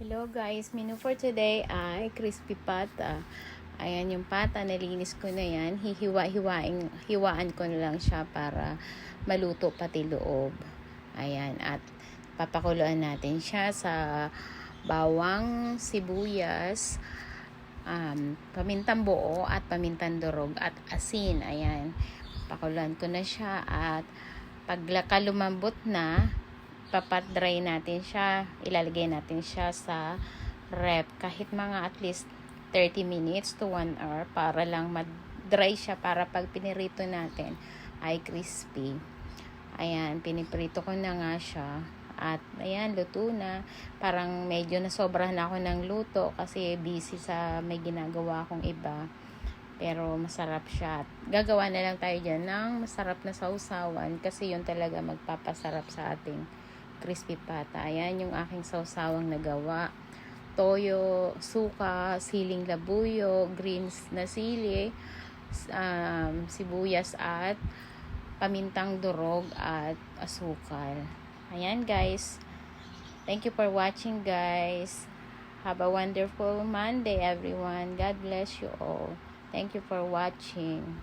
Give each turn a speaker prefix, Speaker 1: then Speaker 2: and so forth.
Speaker 1: Hello guys, menu for today ay crispy pata. Ayan yung pata, nalinis ko na yan. Hiwaan ko na lang siya para maluto pati loob. Ayan, at papakuluan natin siya sa bawang, sibuyas, pamintang buo at pamintang durog at asin. Ayan, pakuluan ko na siya at pag lumambot na, papat-dry natin siya, ilalagay natin siya sa ref kahit mga at least 30 minutes to 1 hour para lang mag-dry siya para pag pinirito natin ay crispy. Ayan, piniprito ko na nga siya at ayan, luto na. Parang medyo nasobrahan ako ng luto kasi busy sa may ginagawa kong iba. Pero masarap siya. Gagawa na lang tayo dyan ng masarap na sausawan kasi yun talaga magpapasarap sa ating crispy pata. Ayan yung aking sausawang nagawa. Toyo, suka, siling labuyo, greens na sili, sibuyas at pamintang durog at asukal. Ayan guys. Thank you for watching guys. Have a wonderful Monday everyone. God bless you all. Thank you for watching.